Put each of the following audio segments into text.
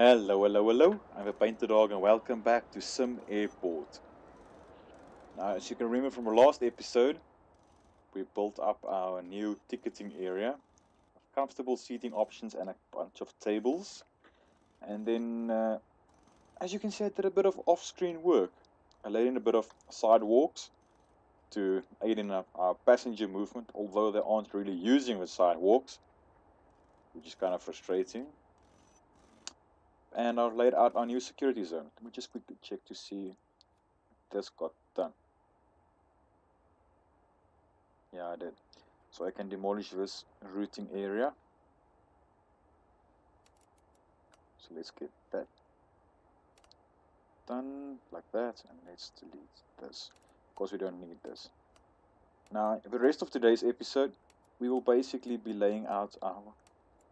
Hello, hello, hello. I'm a Painted Dog and welcome back to SimAirport. Now, as you can remember from our last episode, we built up our new ticketing area, comfortable seating options and a bunch of tables. And then, as you can see, I did a bit of off-screen work. I laid in a bit of sidewalks to aid in our passenger movement, although they aren't really using the sidewalks, which is kind of frustrating. And I've laid out our new security zone. Let me just quickly check to see if this got done. Yeah, I did. So I can demolish this routing area. So let's get that done like that, and let's delete this because we don't need this. Now, the rest of today's episode, we will basically be laying out our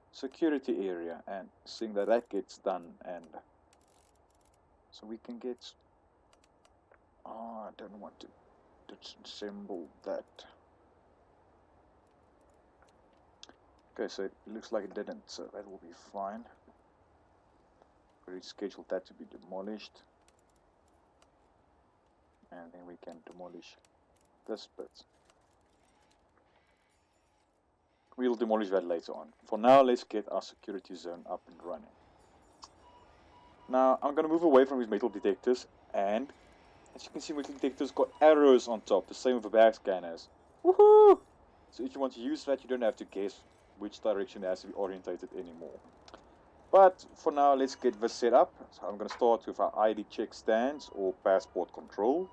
security area and seeing that that gets done, and so we can get. Oh, I don't want to disassemble that. Okay, so it looks like it didn't, so that will be fine. We scheduled that to be demolished, and then we can demolish this bit. We'll demolish that later on. For now, let's get our security zone up and running. Now, I'm going to move away from these metal detectors, and as you can see, metal detectors got arrows on top, the same with the bag scanners. Woohoo! So if you want to use that, you don't have to guess which direction it has to be orientated anymore. But for now, let's get this set up. So I'm going to start with our ID check stands or passport control.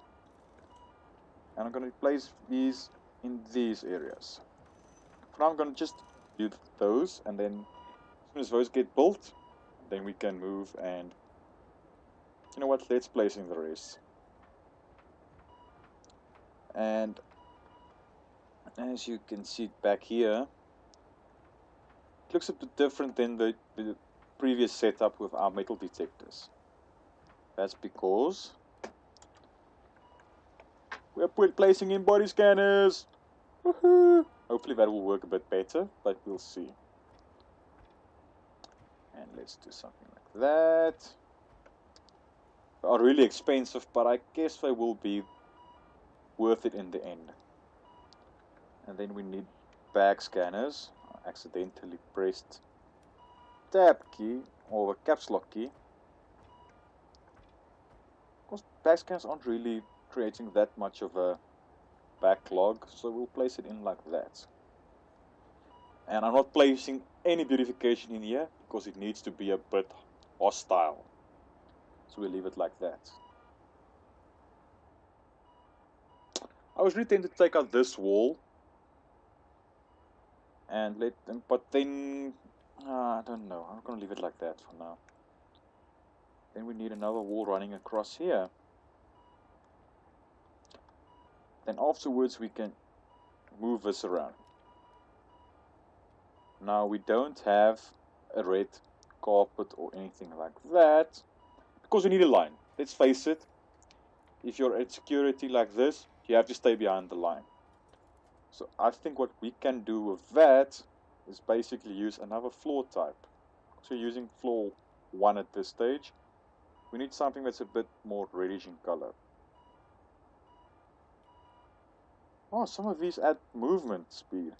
And I'm going to place these in these areas. For now, I'm going to just build those, and then as soon as those get built, then we can move and, you know what, let's place in the rest. And as you can see back here, it looks a bit different than the previous setup with our metal detectors. That's because we're placing in body scanners. Woohoo! Hopefully that will work a bit better, but we'll see. And let's do something like that. They are really expensive, but I guess they will be worth it in the end. And then we need bag scanners. I accidentally pressed tab key or the caps lock key. Because bag scanners aren't really creating that much of a backlog, so we'll place it in like that. And I'm not placing any beautification in here because it needs to be a bit hostile, so we'll leave it like that. I was really tempted to take out this wall and let them, but then I don't know, I'm gonna leave it like that for now. Then we need another wall running across here. Then afterwards we can move this around. Now we don't have a red carpet or anything like that because we need a line. Let's face it, if you're at security like this, you have to stay behind the line. So I think what we can do with that is basically use another floor type. So using floor 1 at this stage, we need something that's a bit more reddish in color. Oh, some of these add movement speed.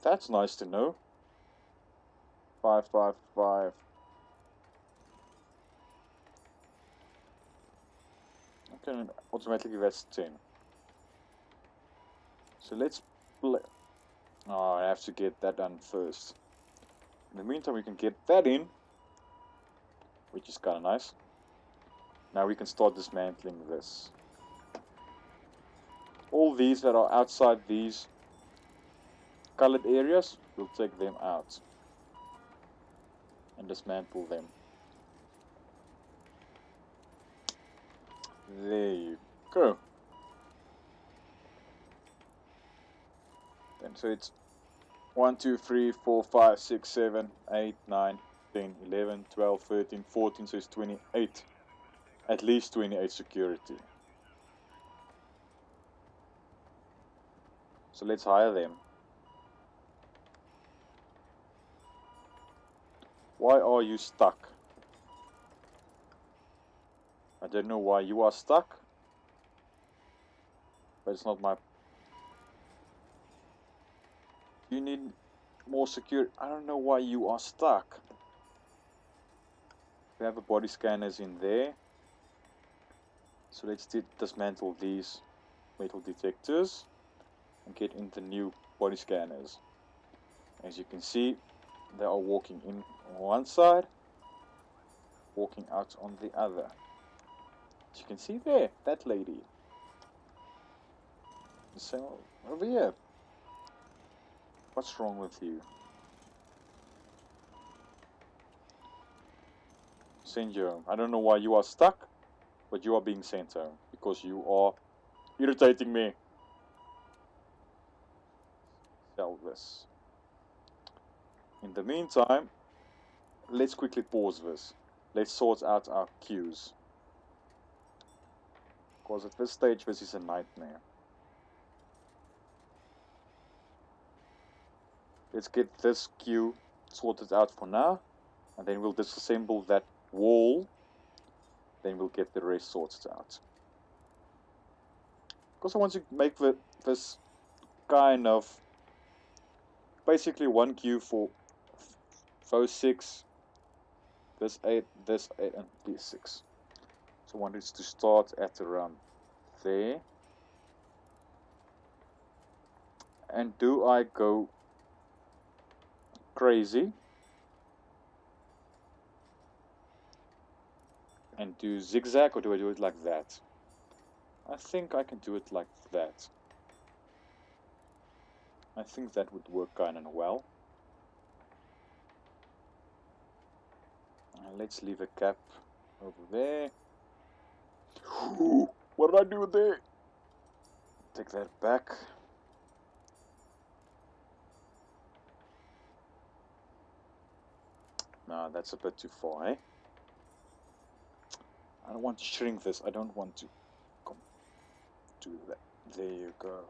That's nice to know. 5, 5, 5. Okay, automatically that's 10. So let's play. Oh, I have to get that done first. In the meantime, we can get that in, which is kind of nice. Now we can start dismantling this. All these that are outside these colored areas, we'll take them out and dismantle them. There you go. Then so it's 1, 2, 3, 4, 5, 6, 7, 8, 9, 10, 11, 12, 13, 14, so it's 28. At least 28 security. So let's hire them. Why are you stuck? I don't know why you are stuck. But it's not my... You need more security. I don't know why you are stuck. We have a body scanners in there. So let's dismantle these metal detectors and get in the new body scanners. As you can see, they are walking in on one side, walking out on the other. As you can see there, that lady. So, over here. What's wrong with you? Send you home. I don't know why you are stuck, but you are being sent home because you are irritating me. Sell this. In the meantime, let's quickly pause this. Let's sort out our queues. Because at this stage, this is a nightmare. Let's get this queue sorted out for now. And then we'll disassemble that wall. Then we'll get the rest sorted out. Because I want to make this kind of basically one queue for those 6, this 8, and these 6. So I want it to start at around there. And do I go crazy and do zigzag, or do I do it like that? I think I can do it like that. I think that would work kind of well. And let's leave a cap over there. What did I do there? Take that back. No, that's a bit too far, eh? I don't want to shrink this. I don't want to do that. There you go.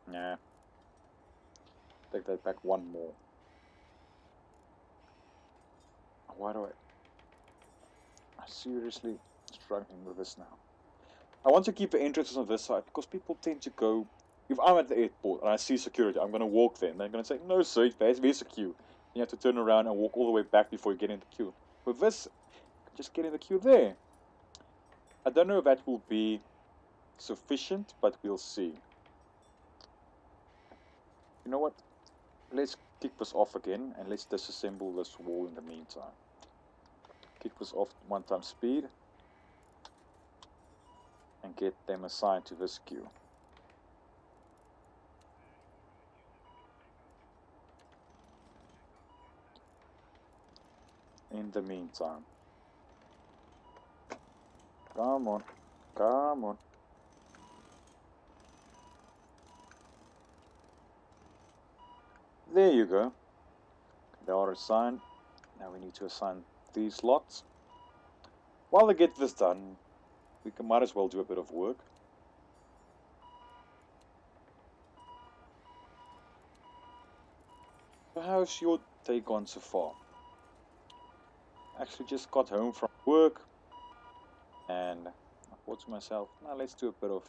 Nah. Take that back one more. Why do I'm seriously struggling with this now. I want to keep the entrance on this side because people tend to go... If I'm at the airport and I see security, I'm going to walk there and they're going to say, no sir, there's a queue. You have to turn around and walk all the way back before you get in the queue. With this, just get in the queue there. I don't know if that will be sufficient, but we'll see. You know what? Let's kick this off again and let's disassemble this wall in the meantime. Kick this off 1 times speed and get them assigned to this queue. In the meantime. Come on. Come on. There you go. They are assigned. Now we need to assign these lots. While they get this done, we might as well do a bit of work. So how's your day gone so far? Actually just got home from work and I thought to myself, now let's do a bit of...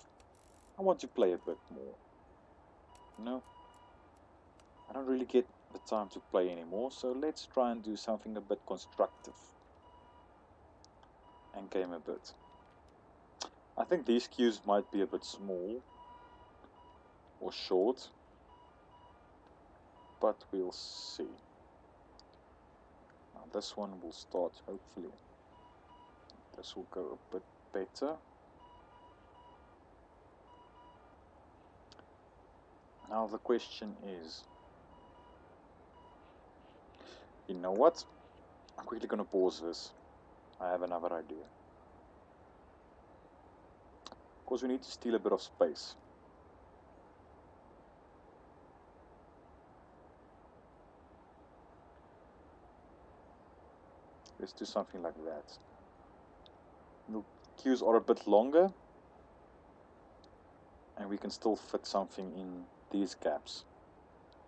I want to play a bit more. You know? I don't really get the time to play anymore, so let's try and do something a bit constructive. And game a bit. I think these queues might be a bit small or short, but we'll see. Now this one will start, hopefully. This will go a bit better. Now the question is, you know what? I'm quickly going to pause this. I have another idea. Because we need to steal a bit of space. Let's do something like that. The queues are a bit longer. and we can still fit something in these gaps.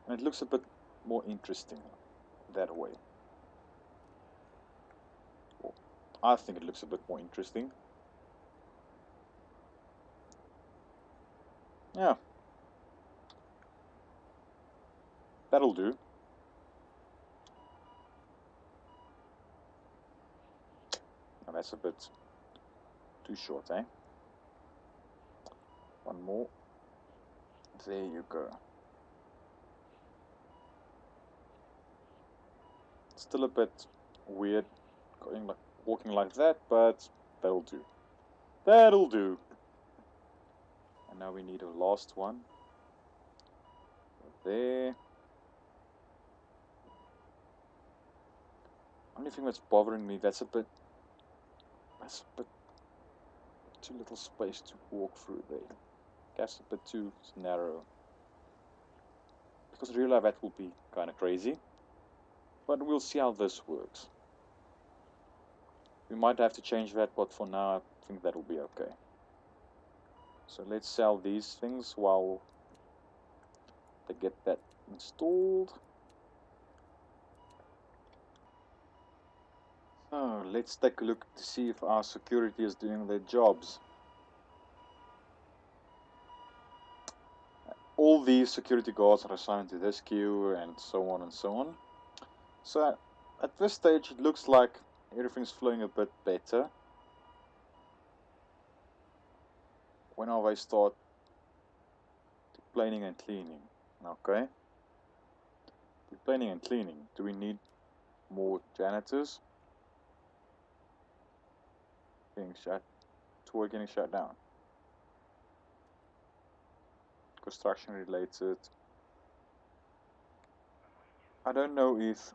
And it looks a bit more interesting that way. Well, I think it looks a bit more interesting. Yeah. That'll do. Now that's a bit too short, eh? One more. There you go. Still a bit weird going like walking like that, but that'll do. That'll do. And now we need a last one. There. Only thing that's bothering me, that's a bit too little space to walk through there. That's a bit too narrow. Because in real life that will be kind of crazy. But we'll see how this works. We might have to change that, but for now I think that'll be okay. So let's sell these things while they get that installed. So let's take a look to see if our security is doing their jobs. All these security guards are assigned to this queue and so on and so on. So at this stage it looks like everything's flowing a bit better. When I start planing and cleaning, okay? Planing and cleaning, do we need more janitors? Getting shut down. Construction related. I don't know if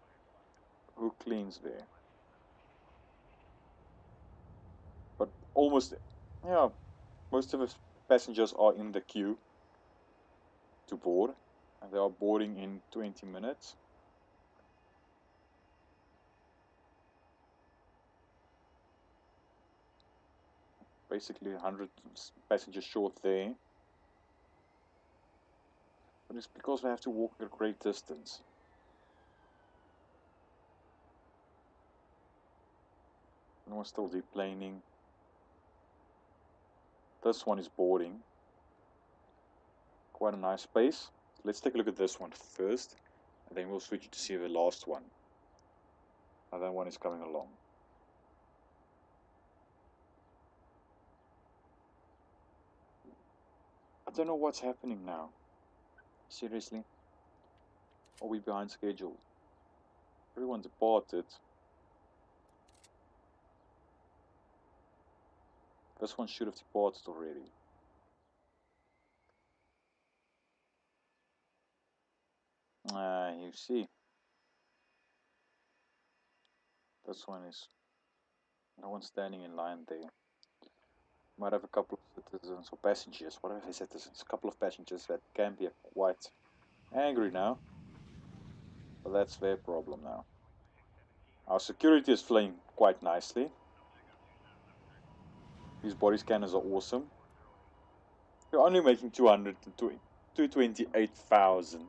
who cleans there, but almost, yeah, most of the passengers are in the queue to board, and they are boarding in 20 minutes. Basically 100 passengers short there. But it's because we have to walk a great distance. No one's still deplaning. This one is boarding. Quite a nice space. Let's take a look at this one first, and then we'll switch to see the last one. Now that one is coming along. I don't know what's happening now. Seriously? Are we behind schedule? Everyone departed. This one should have departed already. You see. This one is... no one standing in line there. Might have a couple of citizens or passengers. What if I citizens? A couple of passengers that can be quite angry now. But that's their problem now. Our security is flying quite nicely. These body scanners are awesome. You're only making 228,000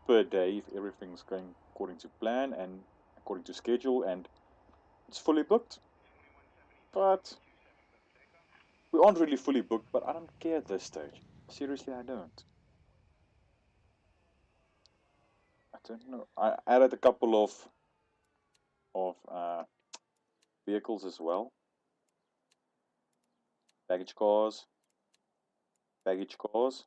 per day if everything's going according to plan and according to schedule, and it's fully booked. But we aren't really fully booked, but I don't care at this stage. Seriously, I don't. I don't know. I added a couple of vehicles as well. Baggage cars. Baggage cars.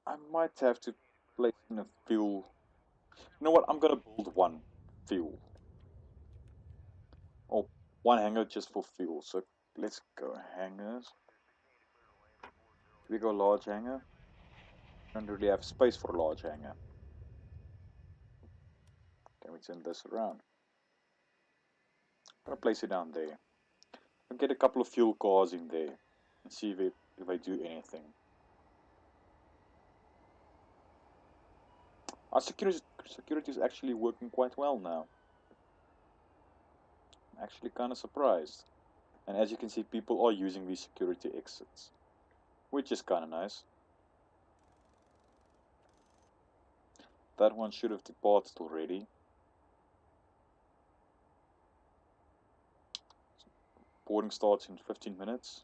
I might have to place in a fuel. You know what? I'm gonna build one fuel. Or one hangar just for fuel. So let's go hangars. We go large hangar. Don't really have space for a large hangar. Can we turn this around? I'm gonna place it down there. I'll get a couple of fuel cars in there and see if I do anything. Our security is actually working quite well now. I'm actually kind of surprised. And as you can see, people are using these security exits, which is kind of nice. That one should have departed already. Boarding starts in 15 minutes.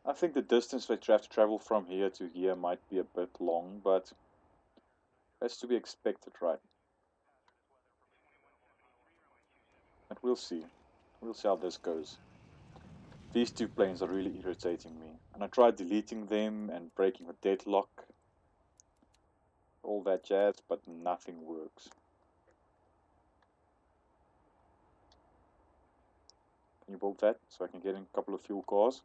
I think the distance that you have to travel from here to here might be a bit long, but that's to be expected, right? But we'll see. We'll see how this goes. These two planes are really irritating me. And I tried deleting them and breaking the deadlock. All that jazz, but nothing works. Can you build that so I can get in a couple of fuel cars?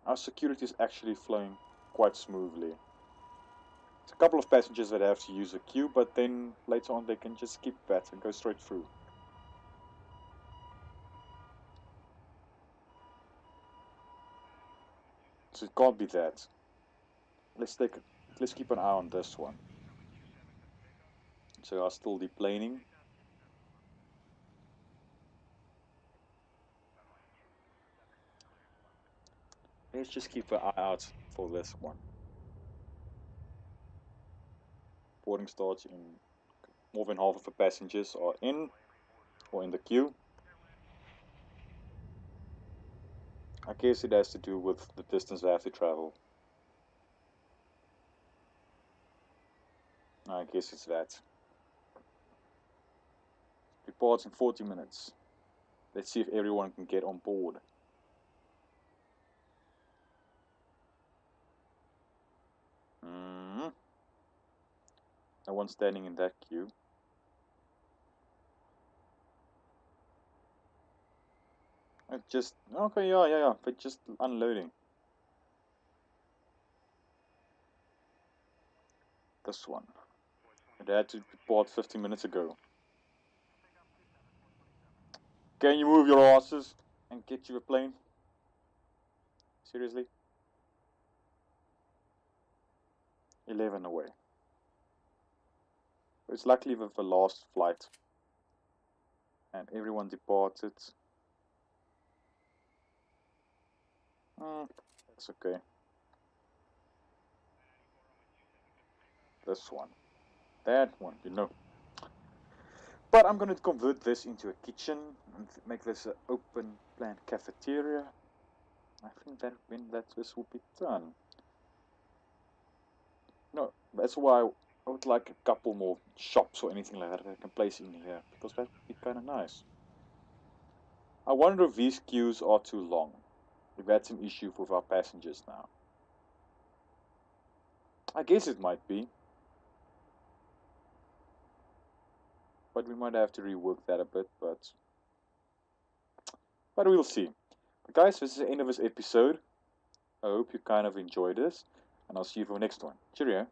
Our security is actually flowing quite smoothly. There's a couple of passengers that have to use a queue, but then later on they can just skip that and go straight through. So it can't be that. Let's keep an eye on this one. So I'm still deplaning. Let's just keep an eye out for this one. Boarding starts in more than half of the passengers are in or in the queue. I guess it has to do with the distance they have to travel. I guess it's that. Departs in 40 minutes. Let's see if everyone can get on board. No one standing in that queue. Okay, yeah, but just unloading. This one. It had to depart 15 minutes ago. Can you move your asses and get you a plane? Seriously? 11 away. It's luckily with the last flight. And everyone departed. That's okay. This one. That one, you know. But I'm going to convert this into a kitchen and make this an open plan cafeteria. I think that when this will be done. No, that's why I would like a couple more shops or anything like that I can place in here, because that would be kind of nice. I wonder if these queues are too long. If that's an issue with our passengers now. I guess it might be. But we might have to rework that a bit, but we'll see. But guys, this is the end of this episode. I hope you kind of enjoyed this, and I'll see you for the next one. Cheerio.